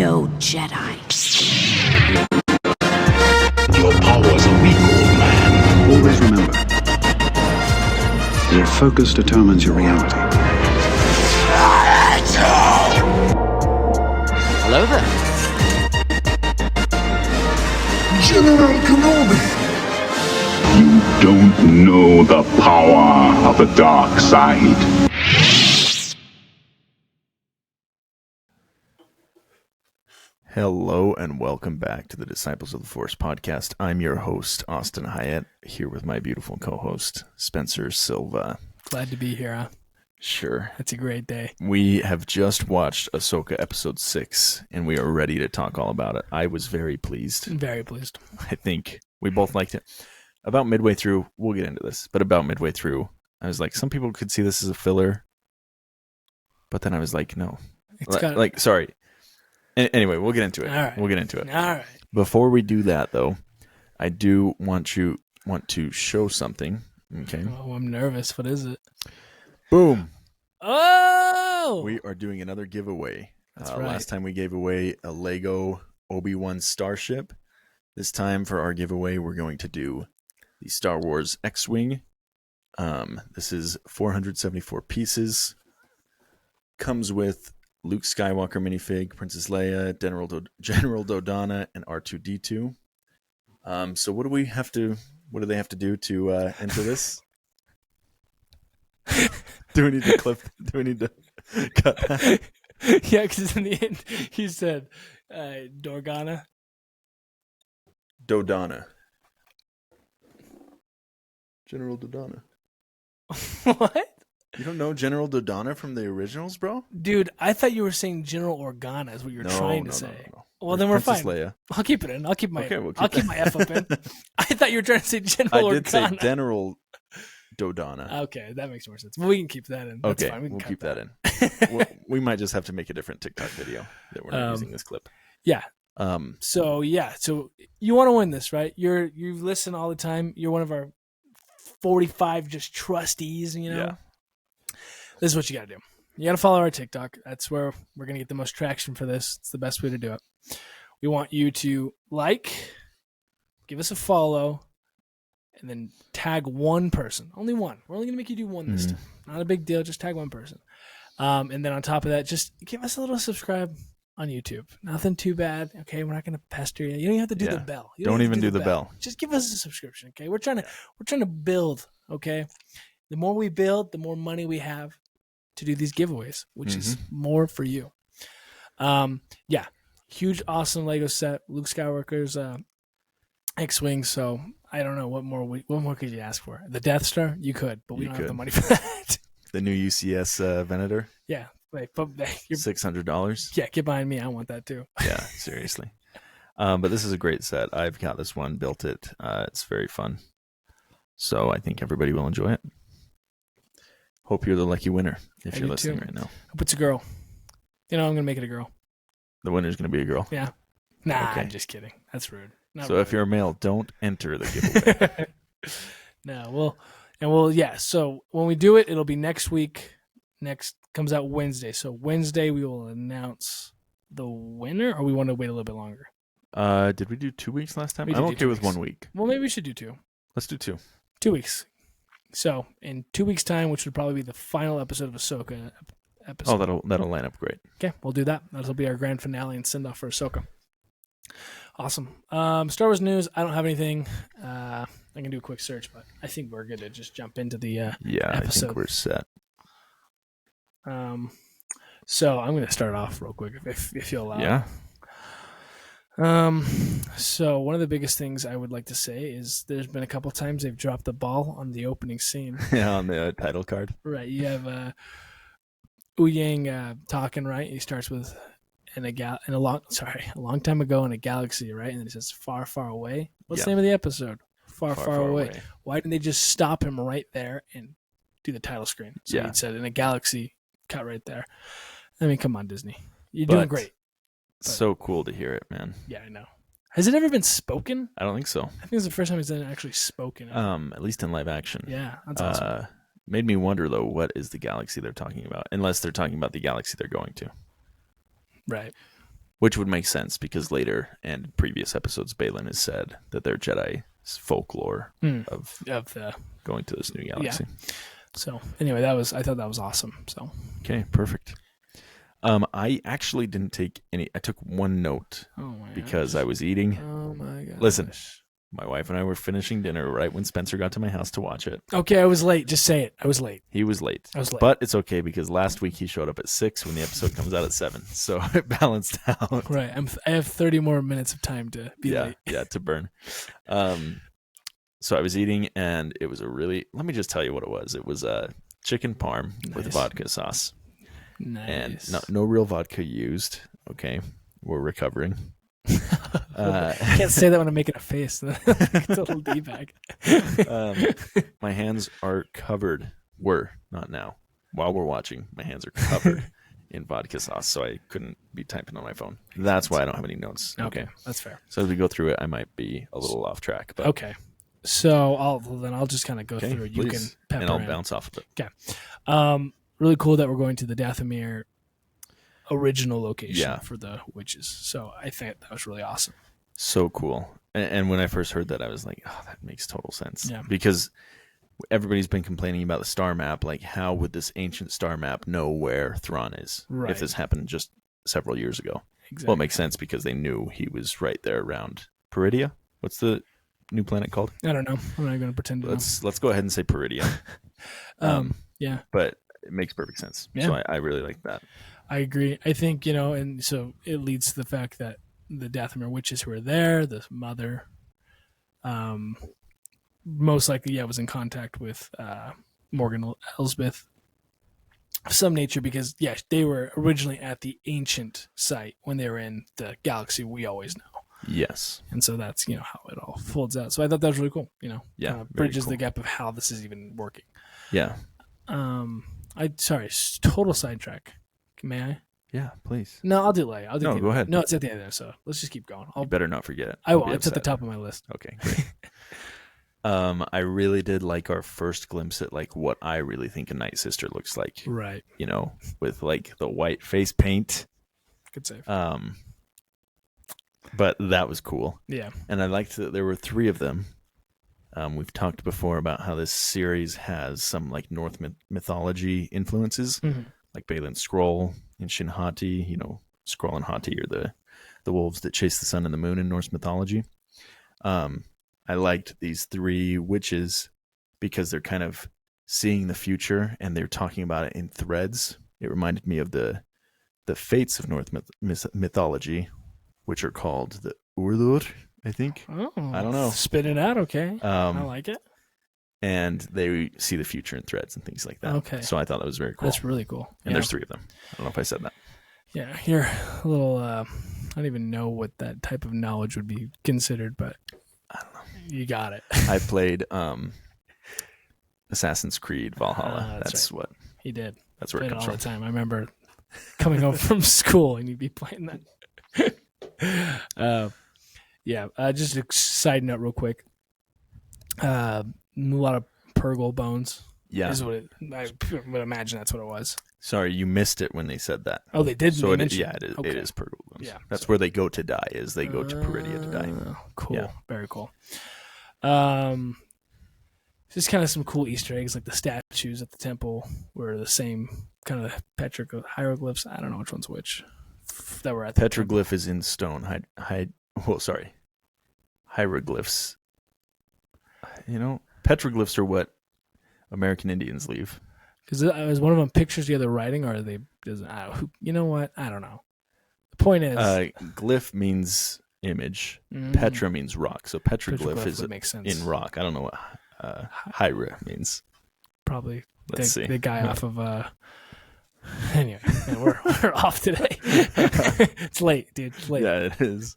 no Jedi. Your powers are weak, old man. Always remember, your focus determines your reality. Hello there. General Kenobi! You don't know the power of the dark side. Hello and welcome back to the Disciples of the Force podcast. I'm your host, Austin Hyatt, here with my beautiful co-host, Spencer Silva. Glad to be here, huh? Sure. It's a great day. We have just watched Ahsoka episode 6, and we are ready to talk all about it. I was very pleased. Very pleased. I think we both liked it. About midway through, we'll get into this, but about midway through, I was like, some people could see this as a filler, but then I was like, no. Sorry. Anyway, we'll get into it. All right. We'll get into it. All right. Before we do that, though, I do want to show something. Okay. Oh, I'm nervous. What is it? Boom. Oh! We are doing another giveaway. That's right. Last time we gave away a Lego Obi-Wan Starship. This time for our giveaway, we're going to do the Star Wars X-Wing. This is 474 pieces. Comes with Luke Skywalker minifig, Princess Leia, General Dodonna, and R2-D2. So what do they have to do to enter this? Do we need to cut that? Yeah, because in the end, he said Dodonna. General Dodonna. What? You don't know General Dodonna from the originals, bro? Dude, I thought you were saying General Organa is what you're trying to say. No. Well, then we're Princess fine. Leia. I'll keep it in. I'll keep my F up in. I I thought you were trying to say General Organa. did say General Dodonna. Okay, that makes more sense. But we can keep that in. That's Okay, fine. we'll keep that in. We might just have to make a different TikTok video that we're not using this clip. Yeah. So you want to win this, right? You listen all the time. You're one of our 45 just trustees, you know? Yeah. This is what you got to do. You got to follow our TikTok. That's where we're going to get the most traction for this. It's the best way to do it. We want you to give us a follow, and then tag one person. Only one. We're only going to make you do one this time. Not a big deal. Just tag one person. And then on top of that, just give us a little subscribe on YouTube. Nothing too bad. Okay, we're not going to pester you. You don't even have to do the bell. You don't even do the bell. Just give us a subscription. Okay, we're trying to build. Okay, the more we build, the more money we have to do these giveaways, which is more for you. Yeah, huge, awesome Lego set. Luke Skywalker's X-wing. So I don't know what more could you ask for? The Death Star, you could, but we don't have the money for that. The new UCS Venator. Yeah, wait, but you're $600. Yeah, get behind me. I want that too. Yeah, seriously. But this is a great set. I've got this one, built it. It's very fun. So I think everybody will enjoy it. Hope you're the lucky winner if you're listening right now. Hope it's a girl. I'm going to make it a girl. The winner's going to be a girl? Yeah. Nah, okay. I'm just kidding. That's rude. So if you're a male, don't enter the giveaway. No, yeah. So when we do it, it'll be next week. Next comes out Wednesday. So Wednesday we will announce the winner, or we want to wait a little bit longer? Did we do 2 weeks last time? I'm okay with 1 week. Well, maybe we should do 2. Let's do 2. 2 weeks. So in 2 weeks' time, which would probably be the final episode of Ahsoka episode. Oh, that'll line up great. Okay, we'll do that. That'll be our grand finale and send off for Ahsoka. Awesome. Star Wars news. I don't have anything. I can do a quick search, but I think we're good to just jump into the episode. I think we're set. So I'm going to start off real quick if you allow. Yeah. So one of the biggest things I would like to say is there's been a couple times they've dropped the ball on the opening scene. Yeah, on the title card. Right. You have Yang talking, right? He starts with a long time ago in a galaxy, right? And then it says far, far away. What's the name of the episode? Far, far away. Why didn't they just stop him right there and do the title screen? So he said in a galaxy, cut right there. I mean, come on, Disney. You're doing great. So cool to hear it, man. Yeah, I know. Has it ever been spoken? I don't think so. I think it's the first time it's been actually spoken. At least in live action. Yeah, that's awesome. Made me wonder, though, what is the galaxy they're talking about? Unless they're talking about the galaxy they're going to. Right. Which would make sense because later and previous episodes, Baylon has said that they're Jedi folklore of the going to this new galaxy. Yeah. So anyway, I thought that was awesome. So okay, perfect. I actually didn't take any. I took one note because I was eating. Oh my gosh. Listen, my wife and I were finishing dinner right when Spencer got to my house to watch it. Okay, I was late. Just say it. I was late. He was late. I was late. But it's okay because last week he showed up at 6 when the episode comes out at 7. So it balanced out. Right. I have 30 more minutes of time to be late. Yeah, to burn. So I was eating and it was let me just tell you what it was. It was a chicken parm with vodka sauce. Nice. And no real vodka used. Okay. We're recovering. I can't say that when I'm making a face. It's a little D-bag. My hands are covered. Not now. While we're watching, my hands are covered in vodka sauce, so I couldn't be typing on my phone. That's why I don't have any notes. Okay, that's fair. So as we go through it, I might be a little off track. But okay. So I'll just kind of go through it. You can pepper and I'll in. bounce off of it. Okay. Really cool that we're going to the Dathomire original location for the witches. So I think that was really awesome. So cool. And when I first heard that, I was like, oh, that makes total sense. Yeah. Because everybody's been complaining about the star map. Like, how would this ancient star map know where Thrawn is if this happened just several years ago? Exactly. Well, it makes sense because they knew he was right there around Peridia. What's the new planet called? I don't know. I'm not going to pretend to know. Let's go ahead and say Peridia. Yeah. But it makes perfect sense. Yeah. So I really like that. I agree. I think, and so it leads to the fact that the Dathomire witches who are there, the mother, most likely, was in contact with Morgan Elsbeth of some nature because, they were originally at the ancient site when they were in the galaxy we always know. Yes. And so that's, how it all folds out. So I thought that was really cool, bridges the gap of how this is even working. Yeah. Total sidetrack. May I? Yeah, please. No, I'll do it later. Go ahead. No, it's at the end there, so let's just keep going. You better not forget it. I will. It's at the top of my list. Okay, great. I really did like our first glimpse at like what I really think a Night Sister looks like. Right. With like the white face paint. Good save. But that was cool. Yeah. And I liked that there were 3 of them. We've talked before about how this series has some like Northmen Mythology influences. Mm-hmm. Like Baylon Scroll and Shinhati, Scroll and Hati are the wolves that chase the sun and the moon in Norse mythology. I liked these 3 witches because they're kind of seeing the future and they're talking about it in threads. It reminded me of the fates of Norse mythology, which are called the Urlur, I think. Oh, I don't know. Spit it out, okay. I like it. And they see the future in threads and things like that. Okay. So I thought that was very cool. That's really cool. And there's 3 of them. I don't know if I said that. Yeah, you're a little, I don't even know what that type of knowledge would be considered, but I don't know. You got it. I played Assassin's Creed Valhalla. That's right. What he did. That's where it comes all from. The time. I remember coming home from school and you'd be playing that. Just a side note real quick. A lot of Purgil Bones. Yeah. Is what I would imagine that's what it was. Sorry, you missed it when they said that. Oh, they did? So it is. Okay. It is Purgil Bones. Yeah. That's where they go to die, is they go to Peridia to die. Cool. Yeah. Very cool. Just kind of some cool Easter eggs, like the statues at the temple were the same kind of hieroglyphs. I don't know which one's which. That were at the Petroglyph is in stone. Hieroglyphs. Petroglyphs are what American Indians leave. Because is one of them pictures the other writing, or are they? You know what? I don't know. The point is, glyph means image. Petra means rock. So petroglyph is in rock. I don't know what hyra means. Probably Let's see. The guy off of. Anyway, man, we're off today. It's late, dude. It's late. Yeah, it is.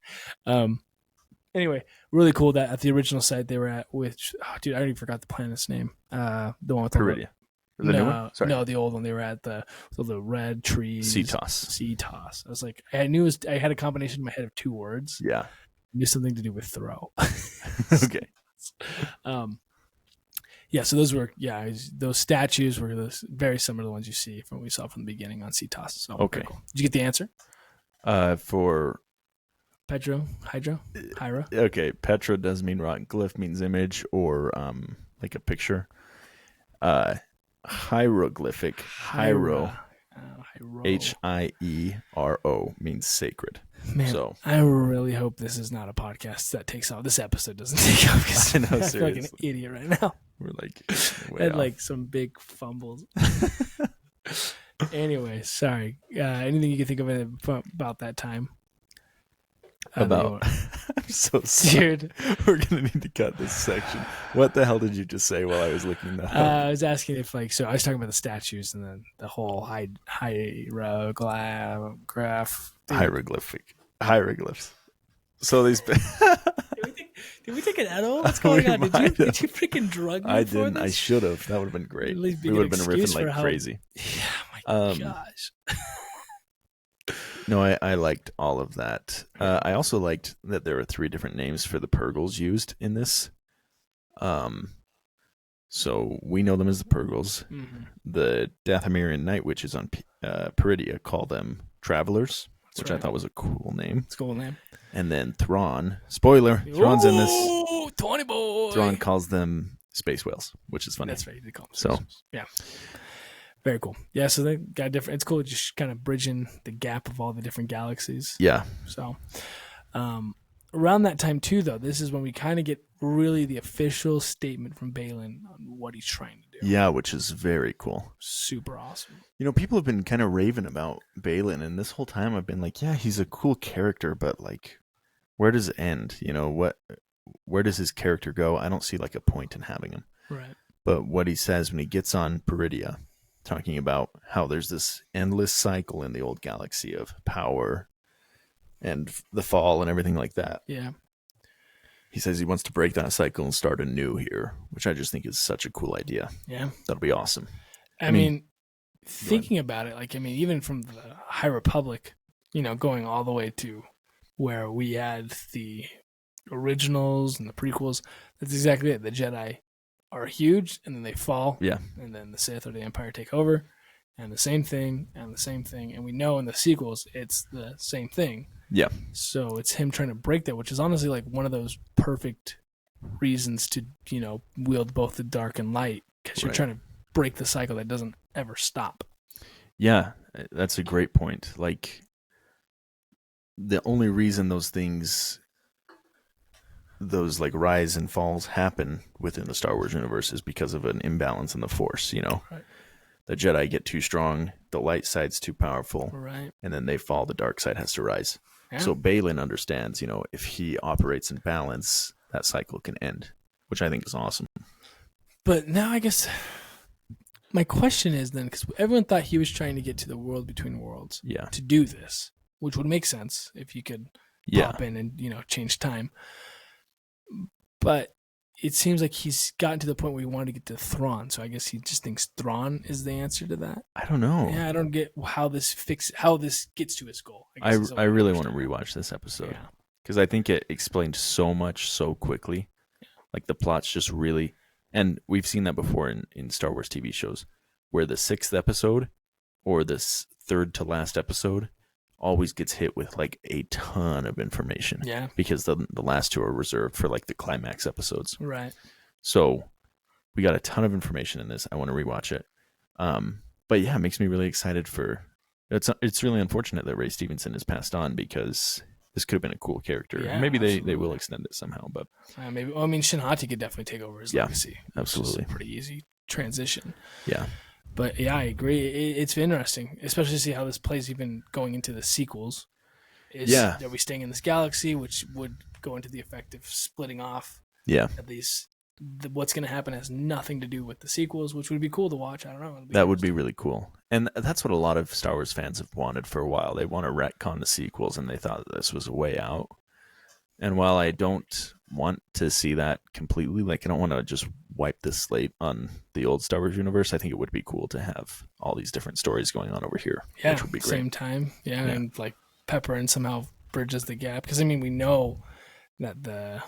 Anyway, really cool that at the original site they were at, which, I already forgot the planet's name. The one with Peridia. The new one? Sorry. No, the old one. They were at the red trees. Cetos. I was like, I knew I had a combination in my head of 2 words. Yeah. I knew something to do with throw. Okay. So those statues were very similar to the ones you see from what we saw from the beginning on Cetos. So okay. cool. Did you get the answer? For Hydra. Okay, Petra does mean rock. Glyph means image or like a picture. Hieroglyphic, hiero, Hiero means sacred. Man, So I really hope this is not a podcast that takes off. This episode doesn't take off because I know, I feel like an seriously. idiot right now. We're like I way had off. like some big fumbles. Anyway, sorry. Anything you can think of about that time? About I'm so sorry. Dude. We're gonna need to cut this section. What the hell did you just say while I was looking that up? I was asking if so I was talking about the statues and then the whole Hieroglyphs. So these Did we take an edible? What's going on? Did you freaking drug me? I before didn't. I this? should have. That would have been great. At least be We an would have been excuse riffing for like how- crazy. Yeah, my gosh. No, I liked all of that. I also liked that there were 3 different names for the Purgils used in this. So we know them as the Purgils. Mm-hmm. The Dathomire Night Witches on Peridia call them Travelers, which I right. thought was a cool name. It's a cool name. And then Thrawn, spoiler, Thrawn's in this. Ooh, 20 boy. Thrawn calls them Space Whales, which is funny. That's right. They call them So- space. Yeah. Very cool. Yeah, so they got different. It's cool just kind of bridging the gap of all the different galaxies. Yeah, So, around that time too, though, this is when we kind of get really the official statement from Baylon on what he's trying to do. yeah, which is very cool. Super awesome. You know, people have been kind of raving about Baylon, and this whole time I've been like, yeah, he's a cool character, but like, where does it end? You know, where does his character go? I don't see like a point in having him. Right. But what he says when he gets on Peridia, talking about how there's this endless cycle in the old galaxy of power and the fall and everything like that. Yeah. He says he wants to break that cycle and start anew here, which I just think is such a cool idea. Yeah. That'll be awesome. I mean, thinking about it, even from the High Republic, going all the way to where we had the originals and the prequels, that's exactly it. The Jedi are huge, and then they fall. Yeah. And then the Sith or the Empire take over, and the same thing, and the same thing. And we know in the sequels, it's the same thing. Yeah. So it's him trying to break that, which is honestly like one of those perfect reasons to, wield both the dark and light, because you're Right. trying to break the cycle that doesn't ever stop. Yeah, that's a great point. Like, the only reason those like rise and falls happen within the Star Wars universe is because of an imbalance in the Force, Right. The Jedi get too strong, the light side's too powerful, Right. and then they fall, the dark side has to rise. Yeah. So Baylon understands, if he operates in balance, that cycle can end, which I think is awesome. But now I guess my question is then, because everyone thought he was trying to get to the world between worlds Yeah. to do this, which would make sense if you could Yeah. pop in and, change time. But it seems like he's gotten to the point where he wanted to get to Thrawn, so I guess he just thinks Thrawn is the answer to that. I don't know. Yeah, I don't get how this gets to his goal. I guess is what really don't want to understand. rewatch this episode. Yeah. Because I think it explained so much so quickly. Like, the plot's just really... And we've seen that before in Star Wars TV shows, where the 6th episode or this 3rd to last episode always gets hit with like a ton of information. Yeah. Because the last 2 are reserved for like the climax episodes. Right. So we got a ton of information in this. I want to rewatch it. But yeah, it makes me really excited for... It's really unfortunate that Ray Stevenson has passed on, because this could have been a cool character. Yeah, Maybe they absolutely. will extend it somehow, but Maybe. Well, I mean, Shinhati could definitely take over his Yeah, legacy. absolutely. Which is a pretty easy transition. yeah. But yeah, I agree. It's interesting, especially to see how this plays even going into the sequels. Yeah. Are we staying in this galaxy, which would go into the effect of splitting off? Yeah. At least what's going to happen has nothing to do with the sequels, which would be cool to watch. I don't know. That would be really cool. And that's what a lot of Star Wars fans have wanted for a while. They want to retcon the sequels, and they thought that this was a way out. And while I don't want to see that completely, like, I don't want to just wipe the slate on the old Star Wars universe, I think it would be cool to have all these different stories going on over here, Yeah, which would be great. same time. Yeah, and like Pepper and somehow bridges the gap. Because, I mean, we know that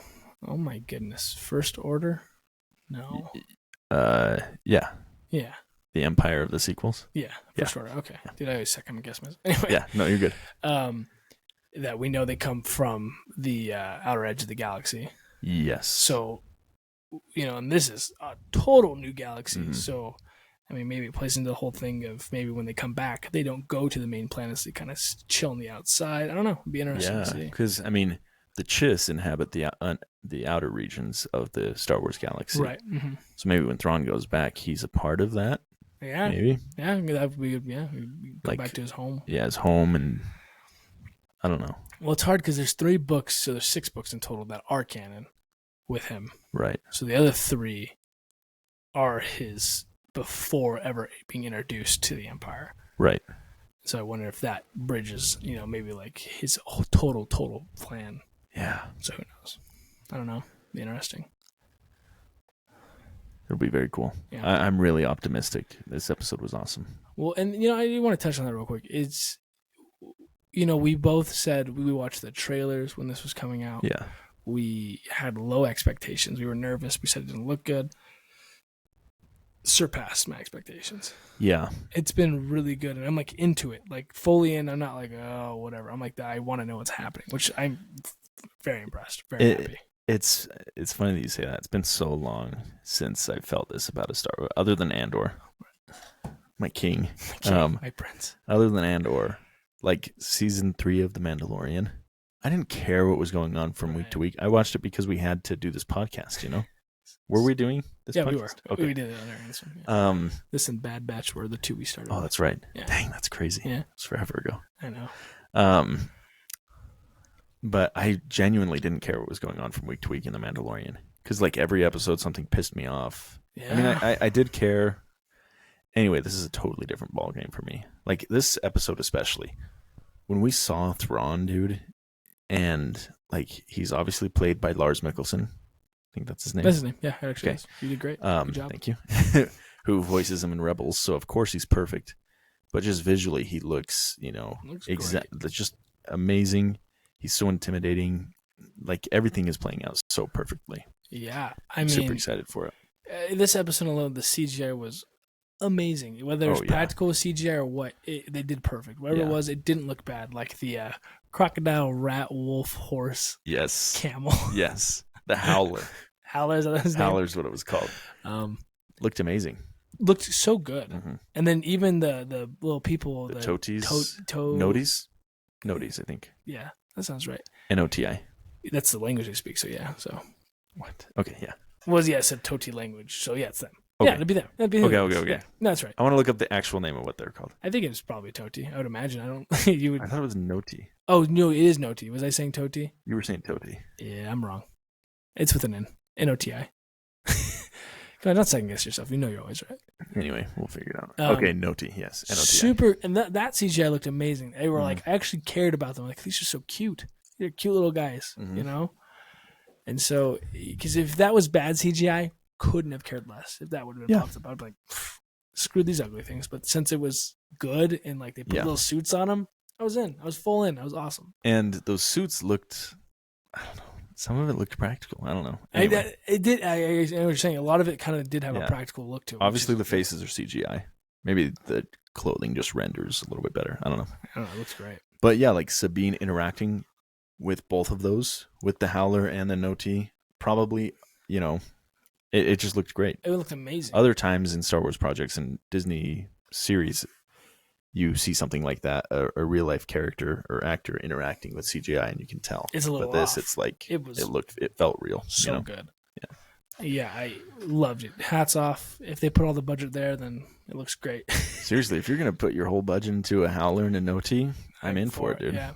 oh my goodness, First Order? No. Yeah. Yeah. The Empire of the sequels. Yeah. Yeah. First Order. Okay. Did I always second guess myself? Anyway. Yeah. No, you're good. that we know they come from the outer edge of the galaxy. Yes. So, and this is a total new galaxy. Mhm. So, I mean, maybe it plays into the whole thing of maybe when they come back, they don't go to the main planets. They kind of chill on the outside. I don't know. It'd be interesting to see. Because, I mean, the Chiss inhabit the outer regions of the Star Wars galaxy. Right. Mm-hmm. So maybe when Thrawn goes back, he's a part of that. Yeah. Maybe. Yeah, that would be good. Yeah. Go back to his home. Yeah, his home, and I don't know. Well, it's hard because there's 3 books, so there's 6 books in total that are canon with him. Right. So the other 3 are his before ever being introduced to the Empire. Right. So I wonder if that bridges, maybe like his total plan. Yeah. So who knows? I don't know. Be interesting. It'll be very cool. Yeah. I'm really optimistic. This episode was awesome. Well, and I do want to touch on that real quick. It's, we both said we watched the trailers when this was coming out. Yeah. We had low expectations. We were nervous. We said it didn't look good. Surpassed my expectations. Yeah. It's been really good, and I'm like into it, like fully in. I'm not like, oh, whatever. I'm like, I want to know what's happening, which I'm very impressed, very happy. It's funny that you say that. It's been so long since I felt this about a Star Wars, other than Andor, my king, my prince. Other than Andor, like season 3 of The Mandalorian, I didn't care what was going on from week to week. I watched it because we had to do this podcast. Were we doing this? Yeah, podcast? we were. Okay. We did it on this one. Yeah. This and Bad Batch were the 2 we started. Oh, with. that's right. Yeah. Dang, that's crazy. Yeah, it's forever ago. I know. But I genuinely didn't care what was going on from week to week in The Mandalorian because, like, every episode something pissed me off. Yeah. I mean, I did care. Anyway, this is a totally different ballgame for me. Like this episode, especially when we saw Thrawn, dude, and like he's obviously played by Lars Mikkelsen. I think that's his name. That's his name. Yeah, actually, okay. You did great. Good job. Thank you. Who voices him in Rebels? So of course he's perfect. But just visually, he looks, just amazing. He's so intimidating. Like everything is playing out so perfectly. Yeah, I'm super excited for it. This episode alone, the CGI was amazing. Whether it's practical CGI or what, they did perfect. Whatever it was, it didn't look bad. Like the crocodile, rat, wolf, horse, camel. Yes, the howler. Howler, is that his name? Howler's what it was called. Looked amazing. Looked so good. Mm-hmm. And then even the little people, the toties, Notis, I think. Yeah, that sounds right. Noti. That's the language they speak. So yeah. So what? Okay, yeah. I said Toti language. So yeah, it's them. Okay. Yeah, it'd be them. Okay. Yeah, that's right. I want to look up the actual name of what they're called. I think it's probably Toti. I would imagine. I don't. You would. I thought it was Noti. Oh no, it is Noti. Was I saying Toti? You were saying Toti. Yeah, I'm wrong. It's with an N. N-O-T-I. Come on, don't second guess yourself. You know you're always right. Anyway, we'll figure it out. Okay, Noti. Yes, N-O-T-I. Super, and that CGI looked amazing. They were like, I actually cared about them. Like, these are so cute. They're cute little guys, And so, because if that was bad CGI, couldn't have cared less. If that would have been popped up, I'd be like, screw these ugly things. But since it was good and like they put little suits on them, I was in. I was full in. I was awesome. And those suits looked, I don't know. Some of it looked practical. I don't know. Anyway. It did. I know what you're saying. A lot of it kind of did have a practical look to it. Obviously, the faces are CGI. Maybe the clothing just renders a little bit better. I don't know. It looks great. But yeah, like Sabine interacting with both of those, with the Howler and the Noti, probably, it just looked great. It looked amazing. Other times in Star Wars projects and Disney series, you see something like that, a real life character or actor interacting with CGI, and you can tell. It's a little But this, off. It's like it felt real. So good. Yeah, I loved it. Hats off. If they put all the budget there, then it looks great. Seriously, if you're gonna put your whole budget into a Howler and a Noti, I'm in for it, dude. Yeah.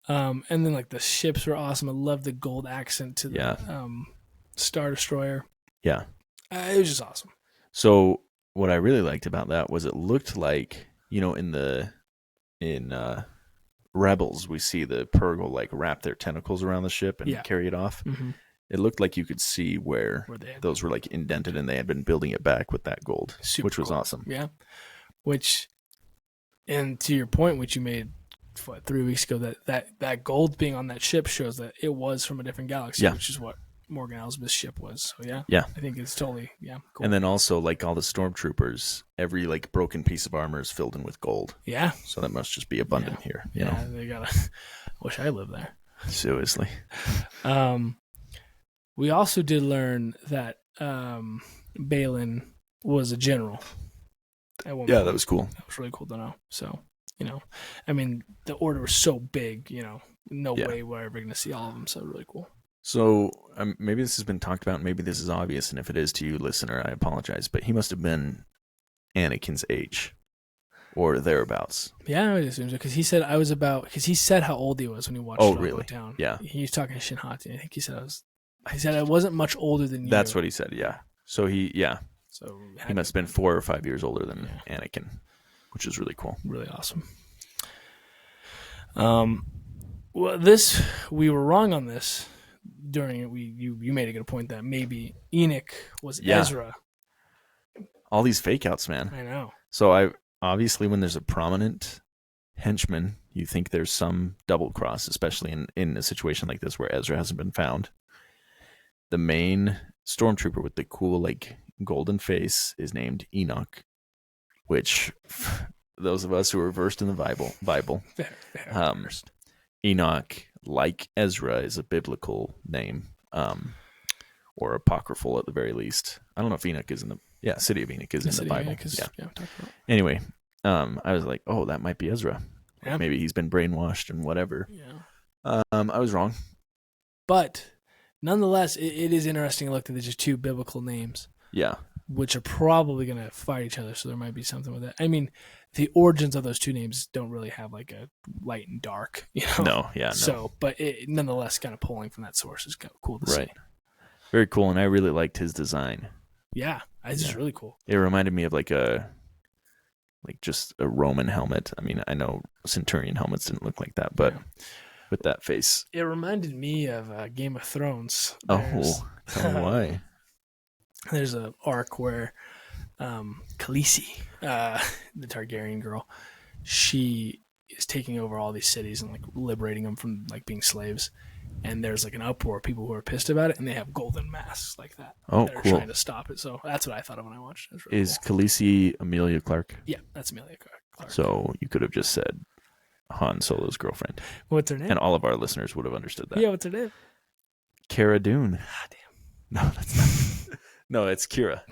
And then like the ships were awesome. I love the gold accent to the Star Destroyer. Yeah. It was just awesome. So what I really liked about that was it looked like, in Rebels, we see the Purgil like wrap their tentacles around the ship and carry it off. Mm-hmm. It looked like you could see where those were like indented, and they had been building it back with that gold, which was awesome. Yeah. And to your point, which you made 3 weeks ago, that gold being on that ship shows that it was from a different galaxy, which is what Morgan Elsbeth's ship was. So yeah, Yeah. I think it's totally cool. And then also like all the stormtroopers, every like broken piece of armor is filled in with gold. Yeah, So that must just be abundant here. You yeah, know? they gotta. Wish I lived there. Seriously. We also did learn that Baylon was a general. At one Yeah, point. that was cool. That was really cool to know. So, I mean, the order was so big, no way we're ever going to see all of them. So, really cool. So maybe this has been talked about. Maybe this is obvious. And if it is to you, listener, I apologize. But he must have been Anakin's age or thereabouts. Yeah, I would assume so. Because he said he said how old he was when he watched it all go down. Yeah. He was talking to Shinhati. I think he said I wasn't much older than you. That's what he said, yeah. So he must have been 4 or 5 years older than Anakin, which is really cool. Really awesome. Well, we were wrong on this during it. You made a good point that maybe Enoch was Ezra. All these fake outs, man. I know. So obviously when there's a prominent henchman, you think there's some double cross, especially in a situation like this where Ezra hasn't been found. The main stormtrooper with the cool like golden face is named Enoch, which those of us who are versed in the Bible, Very Enoch, like Ezra, is a biblical name, or apocryphal at the very least. I don't know if Enoch is in the City of Enoch is in the Bible. Anyway, I was like, oh, that might be Ezra. Yeah. Maybe he's been brainwashed and whatever. Yeah. I was wrong, but nonetheless, it is interesting to look that there's just two biblical names. Yeah. Which are probably going to fight each other, so there might be something with that. I mean, the origins of those two names don't really have like a light and dark, No, yeah, no. So, but nonetheless, kind of pulling from that source is kind of cool to see. Very cool, and I really liked his design. Yeah, it's just really cool. It reminded me of just a Roman helmet. I mean, I know Centurion helmets didn't look like that, but with that face. It reminded me of Game of Thrones. Tell me why. There's an arc where Khaleesi, the Targaryen girl, she is taking over all these cities and like liberating them from like being slaves. And there's like an uproar, people who are pissed about it, and they have golden masks like that. Oh, They're cool. trying to stop it. So that's what I thought of when I watched it. Really Is cool. Khaleesi Amelia Clark? Yeah, that's Amelia Clark. So you could have just said Han Solo's girlfriend. What's her name? And all of our listeners would have understood that. Yeah, what's her name? Cara Dune. Ah, damn. No, that's not. No, it's Kira.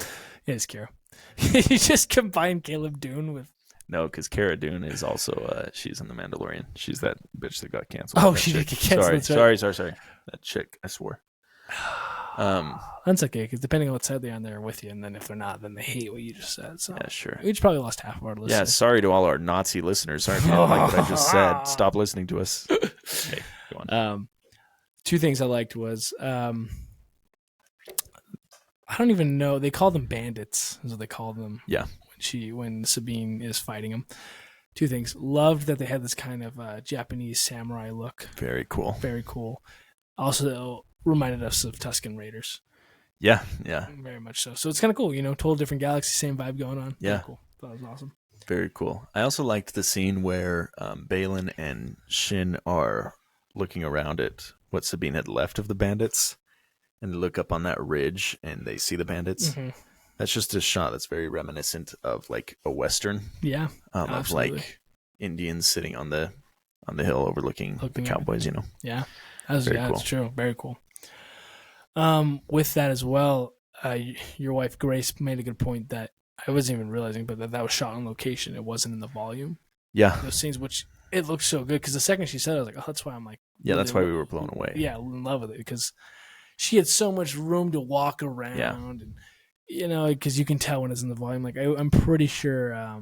Yeah, it's Kira. You just combine Caleb Dune with... No, because Cara Dune is also, she's in The Mandalorian. She's that bitch that got canceled. Oh, she did get canceled. Sorry. That chick, I swore. That's okay, because depending on what side they're on, they're with you, and then if they're not, then they hate what you just said. So yeah, sure. We just probably lost half of our listeners. Yeah, sorry to all our Nazi listeners. Sorry if you don't like what I just said. Stop listening to us. Okay, go on. Two things I liked was... I don't even know. They call them bandits, is what they call them. Yeah. When Sabine is fighting them. Two things. Loved that they had this kind of Japanese samurai look. Very cool. Very cool. Also reminded us of Tusken Raiders. Yeah. Very much so. So it's kind of cool, total different galaxy, same vibe going on. Yeah. Very cool. Thought it was awesome. Very cool. I also liked the scene where Baylon and Shin are looking around at what Sabine had left of the bandits. And they look up on that ridge and they see the bandits. Mm-hmm. That's just a shot that's very reminiscent of like a Western. Yeah. Of like Indians sitting on the hill overlooking the cowboys, Yeah. That's cool. True. Very cool. With that as well, your wife Grace made a good point that I wasn't even realizing, but that was shot on location. It wasn't in the volume. Yeah. Those scenes, which it looks so good, because the second she said it, I was like, oh, that's why I'm like... Yeah, that's why we were blown away. Yeah, in love with it, because she had so much room to walk around, and because you can tell when it's in the volume. Like I'm pretty sure. I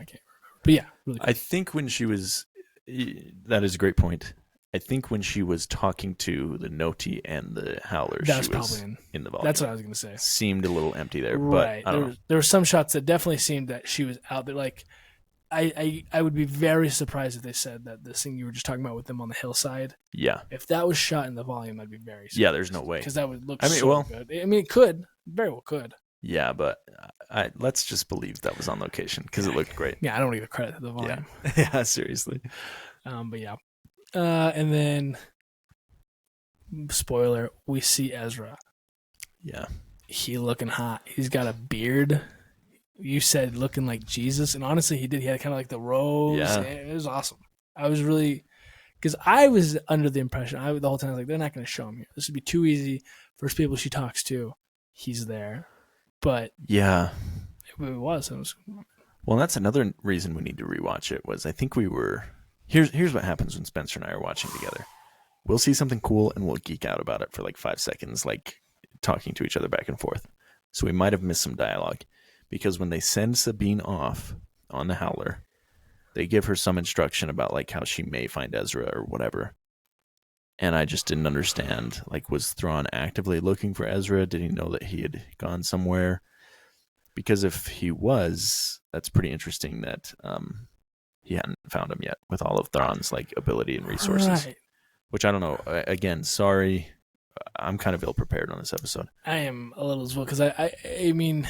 can't remember, but yeah, really cool. I think when she was, that is a great point. I think when she was talking to the Noti and the Howlers, That's she was probably in the volume. That's what I was gonna say. Seemed a little empty there, Right. but I don't know. There were some shots that definitely seemed that she was out there. Like I would be very surprised if they said that the scene you were just talking about with them on the hillside. Yeah. If that was shot in the volume, I'd be very surprised. Yeah, there's no way. Because that would look good. I mean, it could. Very well could. Yeah, but let's just believe that was on location because it looked great. Yeah, I don't give credit to the volume. Yeah, seriously. But yeah. And then spoiler, we see Ezra. Yeah. He looking hot. He's got a beard. You said looking like Jesus, and honestly, he did. He had kind of like the rose. Yeah. It was awesome. I was really, because I was under the impression, the whole time I was like, they're not going to show him here. This would be too easy. First people she talks to, he's there. But Yeah. it was. Well, that's another reason we need to rewatch it. Was I think we were. Here's what happens when Spencer and I are watching together. We'll see something cool and we'll geek out about it for like 5 seconds, like talking to each other back and forth. So we might have missed some dialogue. Because when they send Sabine off on the Howler, they give her some instruction about like how she may find Ezra or whatever. And I just didn't understand. Like, was Thrawn actively looking for Ezra? Did he know that he had gone somewhere? Because if he was, that's pretty interesting that he hadn't found him yet with all of Thrawn's like ability and resources. Right. Which I don't know. Again, sorry. I'm kind of ill prepared on this episode. I am a little as well because I mean.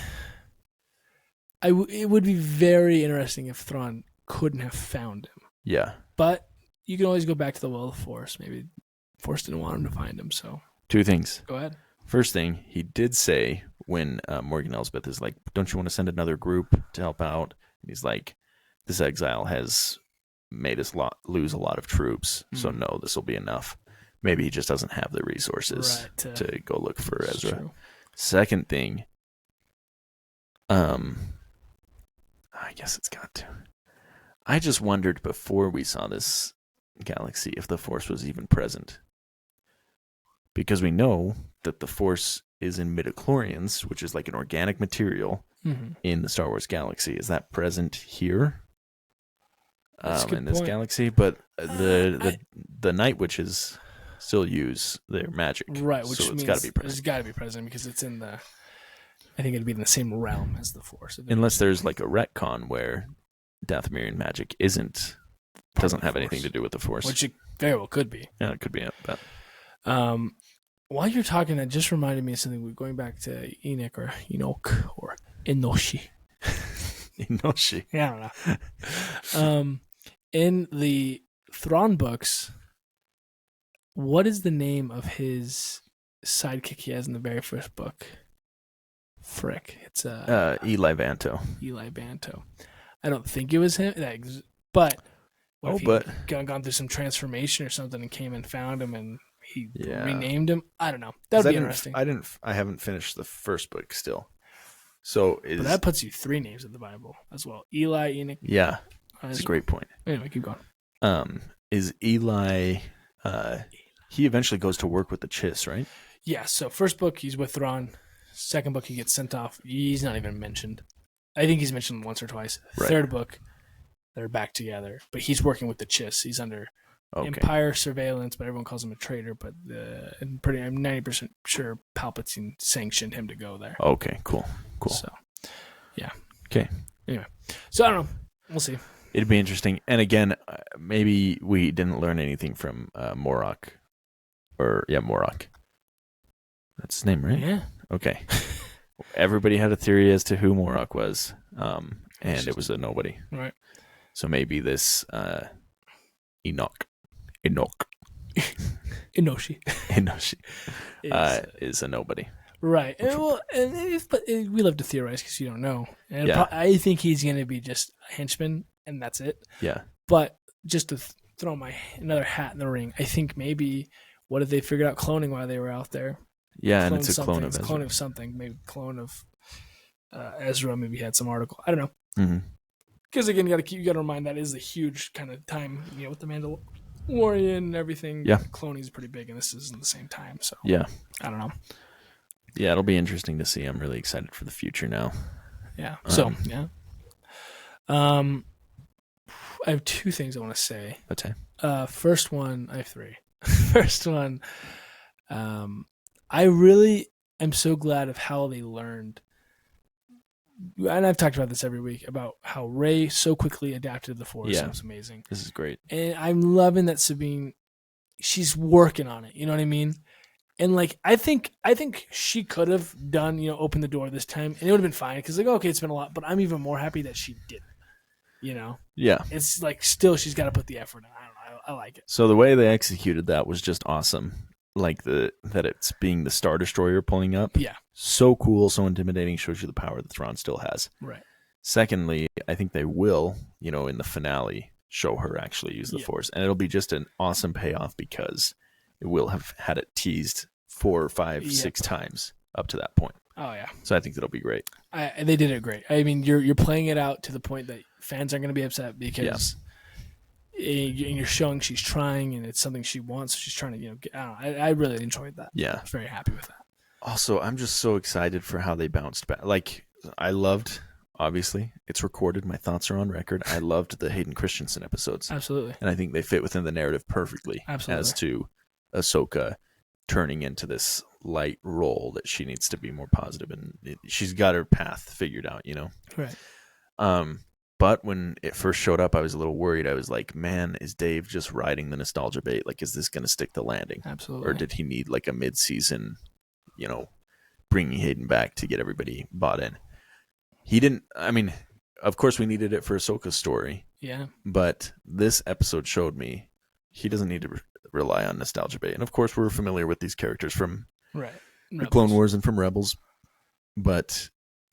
It would be very interesting if Thrawn couldn't have found him. Yeah. But you can always go back to the will of the Force. Maybe the Force didn't want him to find him, so. 2 things. Go ahead. First thing, he did say when Morgan Elsbeth is like, don't you want to send another group to help out? And he's like, this exile has made us lose a lot of troops, so no, this will be enough. Maybe he just doesn't have the resources to go look for Ezra. True. Second thing, I guess it's got to. I just wondered before we saw this galaxy if the Force was even present. Because we know that the Force is in midichlorians, which is like an organic material in the Star Wars galaxy. Is that present here in this galaxy? But the Night Witches still use their magic. Right, which so means it's got to be present. It's got to be present because it's in the... I think it'd be in the same realm as the Force. Unless there's like a retcon where Dathomirian magic doesn't have anything to do with the Force. Which it very well could be. Yeah, it could be. That. While you're talking, that just reminded me of something. Going back to Enoch or Enoshi. Enoshi. Yeah, I don't know. In the Thrawn books, what is the name of his sidekick he has in the very first book? Frick. It's Eli Vanto. Eli Vanto. I don't think it was him, but he gone through some transformation or something and came and found him and he renamed him. I don't know. That would be interesting. I haven't finished the first book still. So but that puts you 3 names in the Bible as well. Eli, Enoch. Yeah. That's a great point. Anyway, keep going. Is Eli he eventually goes to work with the Chiss, right? Yeah, so first book he's with Thrawn. Second book, he gets sent off. He's not even mentioned. I think he's mentioned once or twice. Right. Third book, they're back together. But he's working with the Chiss. He's under Empire surveillance, but everyone calls him a traitor. But I'm 90% sure Palpatine sanctioned him to go there. Okay, cool. So, yeah. Okay. Anyway, so I don't know. We'll see. It'd be interesting. And again, maybe we didn't learn anything from Morok. Morok. That's his name, right? Yeah. Okay. Everybody had a theory as to who Morok was, and it was a nobody. Right. So maybe this Enoch. Enoshi is a nobody. Right. But we love to theorize because you don't know. And I think he's going to be just a henchman, and that's it. Yeah. But just to throw another hat in the ring, I think maybe what if they figured out cloning while they were out there? Yeah, and it's a clone of Ezra. Clone of something. Maybe clone of Ezra. Maybe he had some article. I don't know. Because again, you got to remind that is a huge kind of time. With the Mandalorian and everything. Yeah, cloning is pretty big, and this is in the same time. So yeah, I don't know. Yeah, it'll be interesting to see. I'm really excited for the future now. Yeah. So yeah. I have 2 things I want to say. Okay. First one, I have 3. First one, I really am so glad of how they learned, and I've talked about this every week, about how Rey so quickly adapted to the Force. Yeah. It was amazing. This is great. And I'm loving that Sabine, she's working on it. You know what I mean? And like, I think she could have done, open the door this time, and it would have been fine. Because okay, it's been a lot, but I'm even more happy that she didn't. Yeah. It's like still she's got to put the effort in. I don't know. I like it. So the way they executed that was just awesome. like that it's being the Star Destroyer pulling up. Yeah. So cool, so intimidating, shows you the power that Thrawn still has. Right. Secondly, I think they will, in the finale, show her actually use the Force. And it'll be just an awesome payoff because it will have had it teased 4, 5, 6 times up to that point. Oh, yeah. So I think that'll be great. They did it great. I mean, you're playing it out to the point that fans aren't going to be upset because you're showing she's trying and it's something she wants. She's trying to, get, I really enjoyed that. Yeah. I was very happy with that. Also, I'm just so excited for how they bounced back. Like, I loved, obviously, it's recorded. My thoughts are on record. I loved the Hayden Christensen episodes. Absolutely. And I think they fit within the narrative perfectly. Absolutely. As to Ahsoka turning into this light role that she needs to be more positive, and she's got her path figured out, Right. But when it first showed up, I was a little worried. I was like, man, is Dave just riding the nostalgia bait? Like, is this going to stick the landing? Absolutely. Or did he need like a mid-season, bringing Hayden back to get everybody bought in? He didn't. I mean, of course we needed it for Ahsoka's story. Yeah. But this episode showed me he doesn't need to rely on nostalgia bait. And of course we're familiar with these characters from the Clone Wars and from Rebels. But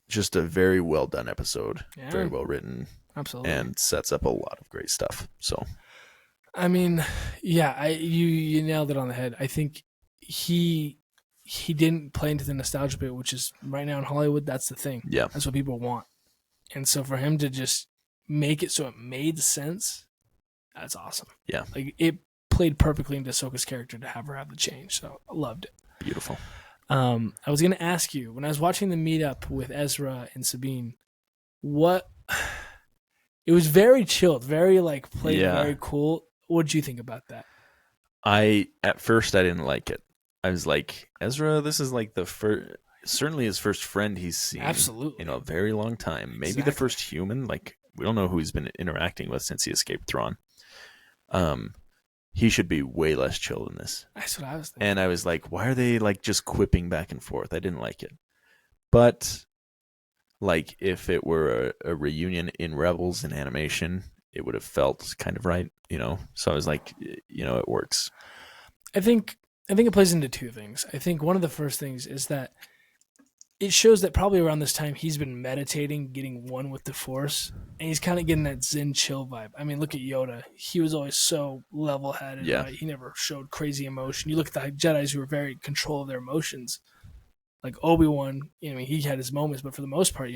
just a very well done episode, very well written, absolutely, and sets up a lot of great stuff. So, I mean, yeah, you nailed it on the head. I think he didn't play into the nostalgia bit, which is right now in Hollywood. That's the thing. Yeah, that's what people want. And so for him to just make it so it made sense, that's awesome. Yeah, like it played perfectly into Ahsoka's character to have her have the change. So I loved it. Beautiful. I was going to ask you, when I was watching the meetup with Ezra and Sabine, it was very chilled, very played very cool. What did you think about that? At first I didn't like it. I was like, Ezra, this is like certainly his first friend he's seen absolutely in a very long time. Maybe the first human. Like, we don't know who he's been interacting with since he escaped Thrawn. He should be way less chill than this. That's what I was thinking. And I was like, why are they just quipping back and forth? I didn't like it. But if it were a reunion in Rebels in animation, it would have felt kind of right, So I was like, it works. I think it plays into two things. I think one of the first things is that it shows that probably around this time he's been meditating, getting one with the Force, and he's kind of getting that Zen chill vibe. I mean, look at Yoda. He was always so level-headed. Yeah. Right? He never showed crazy emotion. You look at the Jedis who were very in control of their emotions. Like Obi-Wan, he had his moments, but for the most part,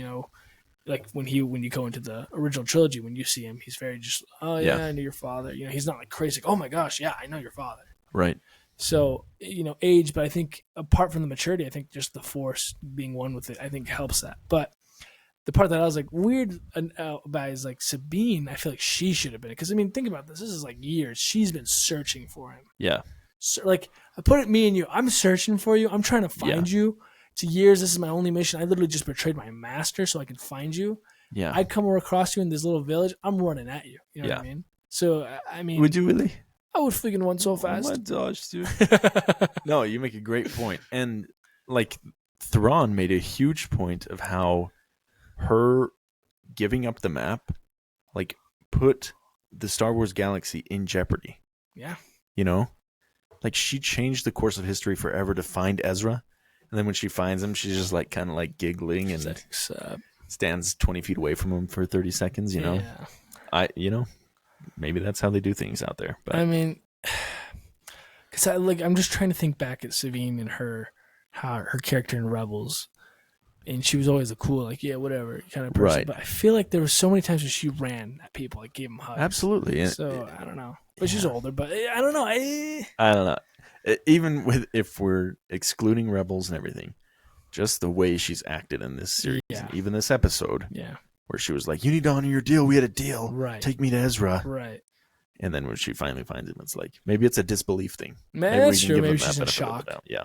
like when you go into the original trilogy, when you see him, he's very just, oh yeah, I know your father. He's not like crazy, like, oh my gosh, yeah, I know your father. Right. So, age, but I think apart from the maturity, I think just the Force being one with it, I think helps that. But the part that I was weird about is Sabine, I feel like she should have been. Because, think about this. This is years. She's been searching for him. Yeah. So, I put it me and you. I'm searching for you. I'm trying to find you. It's years. This is my only mission. I literally just betrayed my master so I could find you. Yeah. I come across you in this little village. I'm running at you. You know what I mean? So, Would you really? I would freaking run so fast. Oh my gosh, dude. No, you make a great point. And Thrawn made a huge point of how her giving up the map put the Star Wars galaxy in jeopardy. Yeah. She changed the course of history forever to find Ezra. And then when she finds him, she's just kind of giggling and stands 20 feet away from him for 30 seconds, Yeah. Maybe that's how they do things out there. But because I'm just trying to think back at Sabine and her character in Rebels, and she was always a cool, whatever kind of person. Right. But I feel like there were so many times when she ran at people, gave them hugs. Absolutely. So I don't know, but she's older. But I don't know. I don't know. Even if we're excluding Rebels and everything, just the way she's acted in this series, and even this episode, where she was like, you need to honor your deal. We had a deal. Right. Take me to Ezra. Right. And then when she finally finds him, it's maybe it's a disbelief thing. That's true. Maybe she's in shock. Yeah.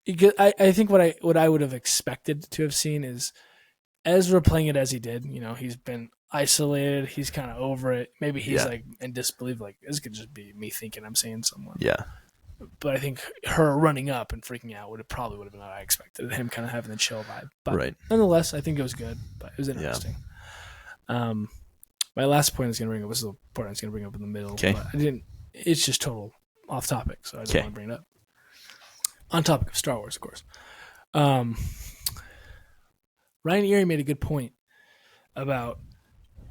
Because I think what I would have expected to have seen is Ezra playing it as he did. He's been isolated. He's kind of over it. Maybe he's in disbelief. This could just be me thinking I'm seeing someone. Yeah. But I think her running up and freaking out would have been what I expected. Him kind of having the chill vibe. But nonetheless, I think it was good. But it was interesting. Yeah. My last point I was going to bring up was the part I was going to bring up in the middle. Okay. But I didn't. It's just total off topic, so I didn't want to bring it up. On topic of Star Wars, of course. Ryan Erie made a good point about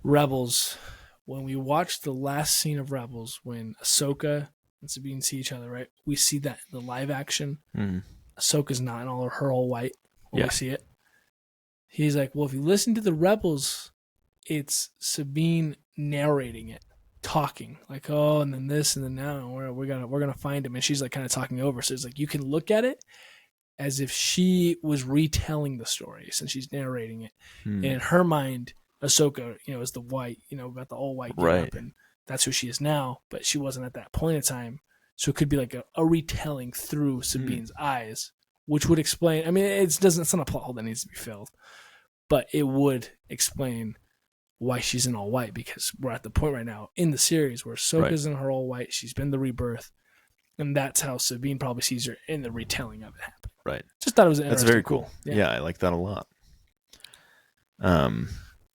Rebels. When we watch the last scene of Rebels, when Ahsoka and Sabine see each other, right? We see that in the live action. Ahsoka's not in all her all white when we see it. He's like, well, if you listen to the Rebels, it's Sabine narrating it, talking like, oh, and then this, and then now we're gonna find him, and she's like kind of talking over. So it's like you can look at it as if she was retelling the story since she's narrating it. And in her mind, Ahsoka, is the white, got the all white getup, and that's who she is now. But she wasn't at that point in time, so it could be like a retelling through Sabine's eyes, which would explain. I mean, it's not a plot hole that needs to be filled, but it would explain why she's in all white, because we're at the point right now in the series where Ahsoka's in her all white. She's been the rebirth, and that's how Sabine probably sees her in the retelling of it happening. Right. Just thought it was That's interesting. very cool. Yeah, I like that a lot.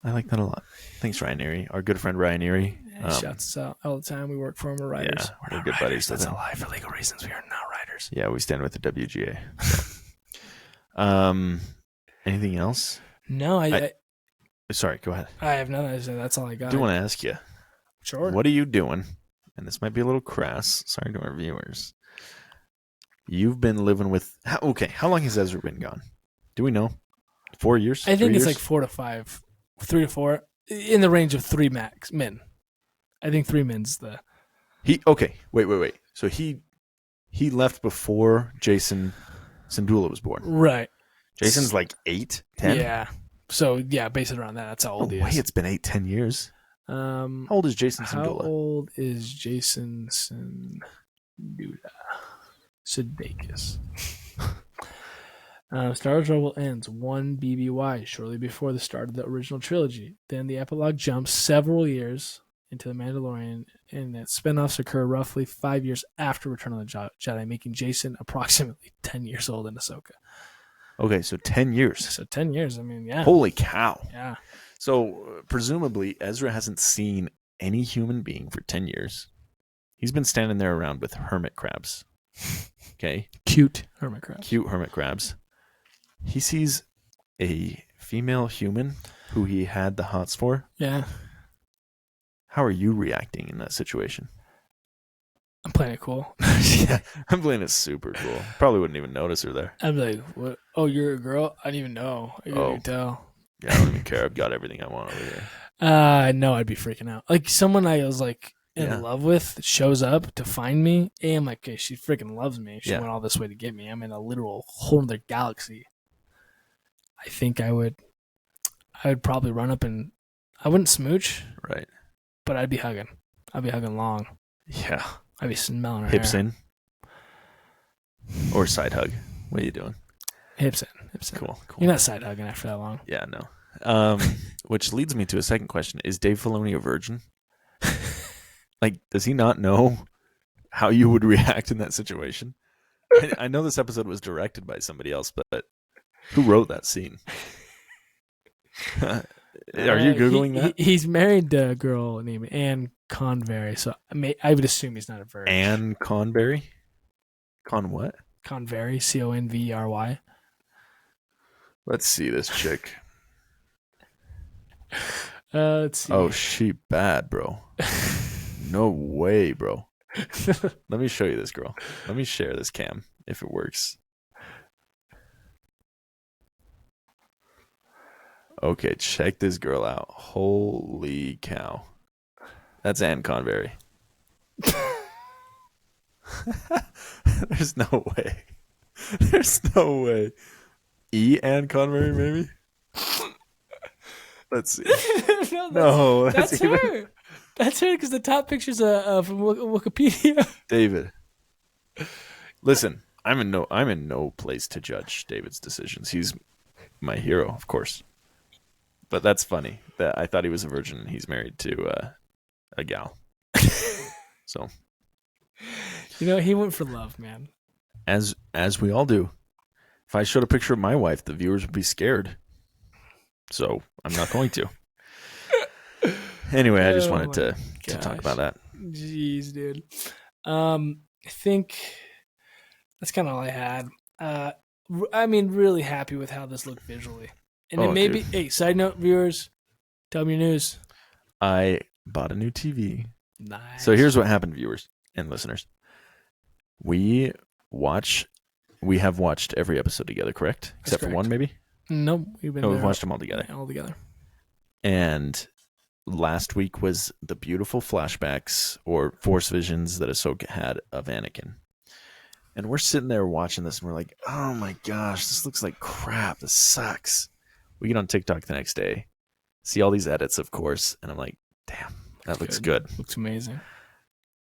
I like that a lot. Thanks, Ryan Erie. Our good friend Ryan Erie. Shouts us out all the time. We work for him. We're writers. Yeah, we're not good writers. buddies. That's a lie for legal reasons. We are not writers. Yeah, we stand with the WGA. Anything else? No, Sorry, go ahead. I have nothing to say. That's all I got. I do want to ask you. Sure. What are you doing? And this might be a little crass. Sorry to our viewers. You've been living with... How long has Ezra been gone? Do we know? 4 years? I think 3 it's years? like 4 to 5. 3 to 4. In the range of 3 men. I think 3 men's the... Wait. So he left before Jason Syndulla was born. Right. Jason's like 8, 10? Yeah. So, yeah, base it around that. That's how old he is. It's been 8, 10 years. How old is Jason Syndulla? How old is Jason Syndulla? Sudeikis. Star Wars Rebel ends 1 BBY, shortly before the start of the original trilogy. Then the epilogue jumps several years into The Mandalorian, and its spin-offs occur roughly 5 years after Return of the Jedi, making Jason approximately 10 years old in Ahsoka. Okay, so 10 years. So 10 years, I mean, yeah. Holy cow. Yeah. So presumably Ezra hasn't seen any human being for 10 years. He's been standing there around with hermit crabs. Okay? Cute hermit crabs. He sees a female human who he had the hots for. Yeah. How are you reacting in that situation? I'm playing it cool. Yeah, I'm playing it super cool. Probably wouldn't even notice her there. I'm like, what? Oh, you're a girl? I didn't even know. I couldn't tell. Yeah, I don't even care. I've got everything I want over here. No, I'd be freaking out. Like someone I was like in love with shows up to find me, and I'm like, okay, she freaking loves me. She went all this way to get me. I'm in a literal whole other galaxy. I think I would probably run up and I wouldn't smooch, right? But I'd be hugging. I'd be hugging long. Yeah, I'd be smelling her hips hair. in or side hug. What are you doing? Hips in. Cool. You're not side hugging after that long. Yeah, no. Which leads me to a second question: is Dave Filoni a virgin? Like, does he not know how you would react in that situation? I know this episode was directed by somebody else, but who wrote that scene? Are you Googling that? He's married to a girl named Anne Convery, so I would assume he's not a virgin. Anne Convery? Con what? Convery, Convery. Let's see this chick. Let's see. Oh, she bad, bro. No way, bro. Let me show you this girl. Let me share this cam if it works. Okay, check this girl out. Holy cow. That's Anne Convery. There's no way. There's no way. Anne Convery, maybe? Let's see. No, that's her. That's her because the top picture's from Wikipedia. David, listen, I'm in no place to judge David's decisions. He's my hero, of course. But that's funny that I thought he was a virgin and he's married to a gal. So, he went for love, man. As we all do. If I showed a picture of my wife, the viewers would be scared. So I'm not going to. Anyway, I just wanted to talk about that. Jeez, dude. I think that's kind of all I had. Really happy with how this looked visually. And Oh, it may be, dude. hey, side note, viewers, tell me your news. I bought a new TV. Nice. So here's what happened, viewers and listeners. We have watched every episode together, correct? Except for correct. one, maybe? Nope. We've watched them all together. All together. And last week was the beautiful flashbacks or force visions that Ahsoka had of Anakin. And we're sitting there watching this, and we're like, oh my gosh, this looks like crap. This sucks. We get on TikTok the next day, see all these edits, of course, and I'm like, damn, that looks good. Looks amazing.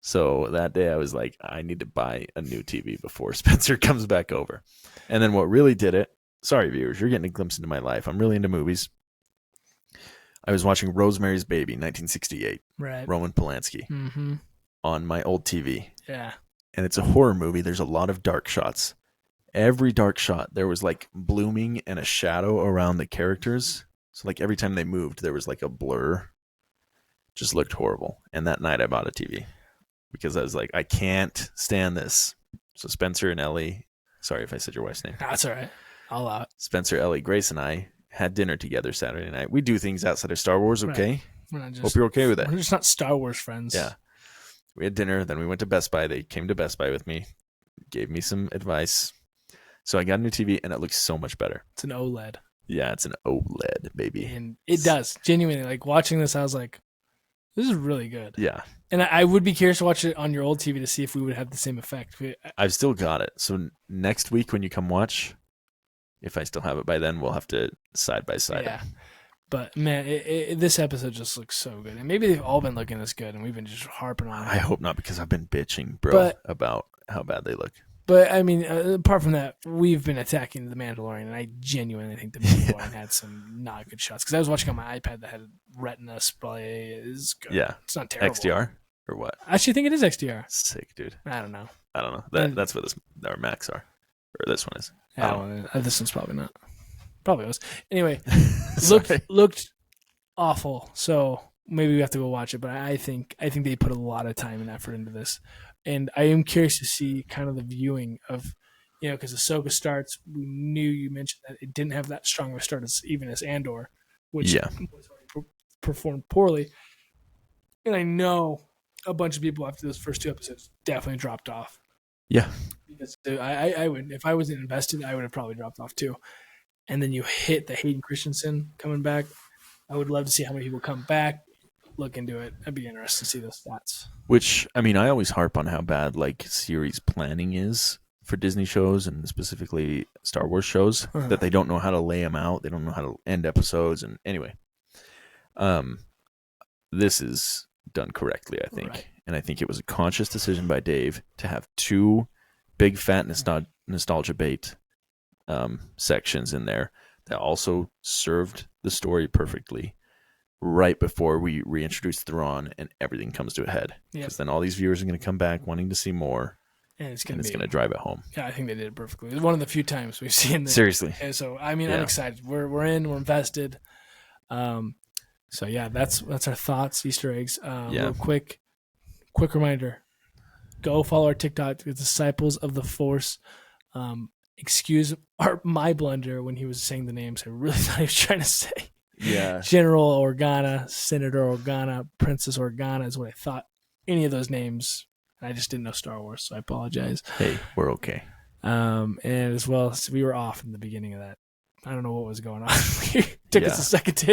So that day I was like, I need to buy a new TV before Spencer comes back over. And then what really did it, sorry viewers, you're getting a glimpse into my life. I'm really into movies. I was watching Rosemary's Baby, 1968, right? Roman Polanski, on my old TV. Yeah. And it's a horror movie. There's a lot of dark shots. Every dark shot, there was like blooming and a shadow around the characters. So like every time they moved, there was like a blur. Just looked horrible. And that night I bought a TV because I was like, I can't stand this. So Spencer and Ellie, sorry if I said your wife's name. That's all right. I'll allow it. Spencer, Ellie, Grace, and I had dinner together Saturday night. We do things outside of Star Wars, okay? Right. We're not just, hope you're okay with that. We're just not Star Wars friends. Yeah. We had dinner, then we went to Best Buy. They came to Best Buy with me, gave me some advice. So I got a new TV, and it looks so much better. It's an OLED. Yeah, it's an OLED, baby. And it does. Genuinely, like watching this, I was like, this is really good. Yeah. And I would be curious to watch it on your old TV to see if we would have the same effect. I've still got it. So next week when you come watch, if I still have it by then, we'll have to side by side. Yeah. But man, this episode just looks so good. And maybe they've all been looking this good and we've been just harping on it. I hope not, because I've been bitching, bro, about how bad they look. But I mean, apart from that, we've been attacking The Mandalorian, and I genuinely think The Mandalorian had some not good shots. Because I was watching on my iPad that had Retina display. Is good. Yeah. It's not terrible. XDR or what? I actually think it is XDR. Sick, dude. I don't know. That's what our Macs are. Or this one is. This one's probably not. Probably was. Anyway, Sorry. looked awful. So maybe we have to go watch it. But I think they put a lot of time and effort into this. And I am curious to see kind of the viewing of, because Ahsoka starts, we knew you mentioned that it didn't have that strong of a start as Andor, which performed poorly. And I know a bunch of people after those first two episodes definitely dropped off. Yeah. Because I would, if I wasn't invested, I would have probably dropped off too. And then you hit the Hayden Christensen coming back. I would love to see how many people come back. Look into it. I'd be interested to see those stats. Which, I mean, I always harp on how bad like series planning is for Disney shows and specifically Star Wars shows, that they don't know how to lay them out. They don't know how to end episodes. And anyway, this is done correctly, I think. Right. And I think it was a conscious decision by Dave to have two big fat nostalgia bait sections in there that also served the story perfectly. Right before we reintroduce Thrawn and everything comes to a head. Because then all these viewers are going to come back wanting to see more. And it's going to drive it home. Yeah, I think they did it perfectly. It's one of the few times we've seen this. Seriously. And so, I mean, I'm excited. We're in. We're invested. So, yeah, that's our thoughts, Easter eggs. Real quick reminder. Go follow our TikTok, the Disciples of the Force. Excuse my blunder when he was saying the names. I really thought he was trying to say. Yeah. General Organa, Senator Organa, Princess Organa is what I thought. Any of those names. I just didn't know Star Wars, so I apologize. Hey, we're okay. And as well, we were off in the beginning of that. I don't know what was going on. It took us a second to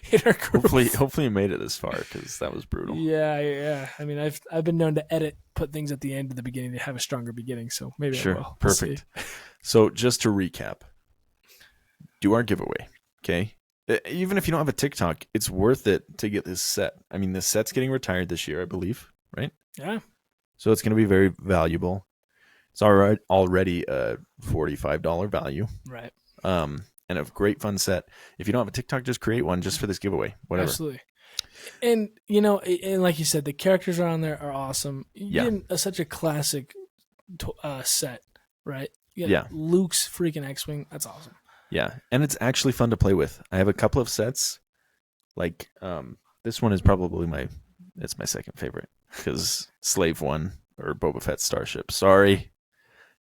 hit our group. Hopefully you made it this far, because that was brutal. Yeah. I mean, I've been known to put things at the end of the beginning to have a stronger beginning, so maybe I will. Perfect. So just to recap, do our giveaway, okay? Even if you don't have a TikTok, it's worth it to get this set. I mean, this set's getting retired this year, I believe, right? Yeah. So it's going to be very valuable. It's already a $45 value. Right. And a great fun set. If you don't have a TikTok, just create one just for this giveaway. Whatever. Absolutely. And, and like you said, the characters on there are awesome. Such a classic set, right? Luke's freaking X-Wing. That's awesome. Yeah, and it's actually fun to play with. I have a couple of sets. Like, this one is probably my second favorite, because Slave One or Boba Fett Starship. Sorry,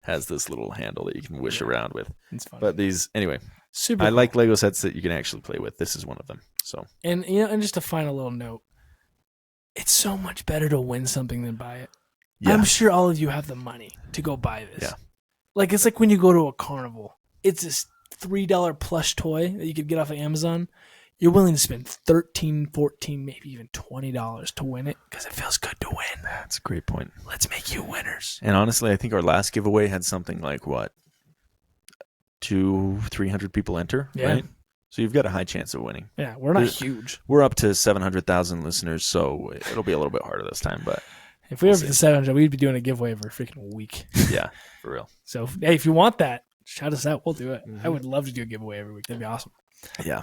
has this little handle that you can wish around with. It's fun. But these, anyway, Super I cool. like Lego sets that you can actually play with. This is one of them. So, And and just a final little note, it's so much better to win something than buy it. yeah. I'm sure all of you have the money to go buy this. Yeah. Like it's like when you go to a carnival. It's this $3 plush toy that you could get off of Amazon. You're willing to spend $13, $14, maybe even $20 to win it because it feels good to win. That's a great point. Let's make you winners. And honestly, I think our last giveaway had something like, what, 200-300 people enter, Yeah. right? So you've got a high chance of winning. Yeah, we're not There's- huge. We're up to 700,000 listeners, so it'll be a little bit harder this time. But If we were up see. to 700, we'd be doing a giveaway every freaking week. yeah, for real. So, hey, if you want that, shout us out. We'll do it. Mhm. I would love to do a giveaway every week. That'd be awesome. Yeah.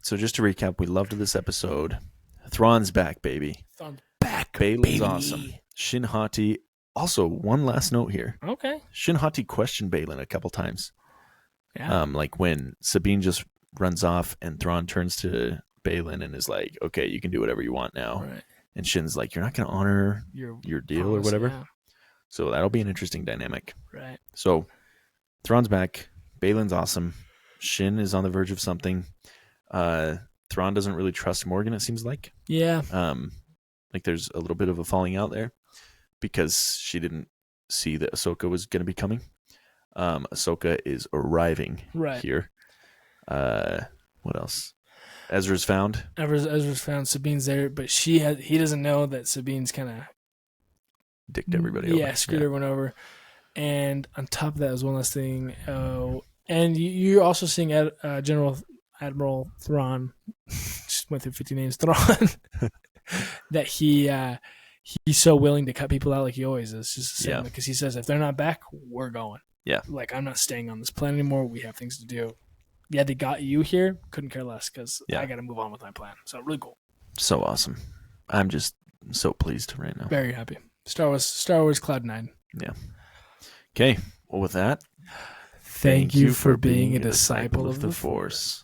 So just to recap, we loved this episode. Thrawn's back, baby. Thrawn's back, Baylon's baby. awesome. Shin Hati. Also, one last note here. Okay. Shin Hati questioned Baylon a couple times. Yeah. Like when Sabine just runs off and Thrawn turns to Baylon and is like, okay, you can do whatever you want now. Right. And Shin's like, you're not going to honor your deal or Promise, whatever. yeah. So that'll be an interesting dynamic. Right. So Thrawn's back. Baylon's awesome. Shin is on the verge of something. Thrawn doesn't really trust Morgan, it seems like. Yeah. Like there's a little bit of a falling out there because she didn't see that Ahsoka was going to be coming. Ahsoka is arriving Right. here. What else? Ezra's found. Ezra's found Sabine's there, but he doesn't know that Sabine's kind of Dicked everybody over. Yeah, screwed everyone over. And on top of that was one last thing. Oh, and you're also seeing Admiral Thrawn. Just went through 50 names. Thrawn. That he's so willing to cut people out like he always is. Just because he says if they're not back, we're going. Yeah. Like I'm not staying on this planet anymore. We have things to do. Yeah, they got you here. Couldn't care less because I got to move on with my plan. So really cool. So awesome. I'm just so pleased right now. Very happy. Star Wars Cloud 9. Yeah. Okay. Well, with that, Thank you for being a disciple of the Force.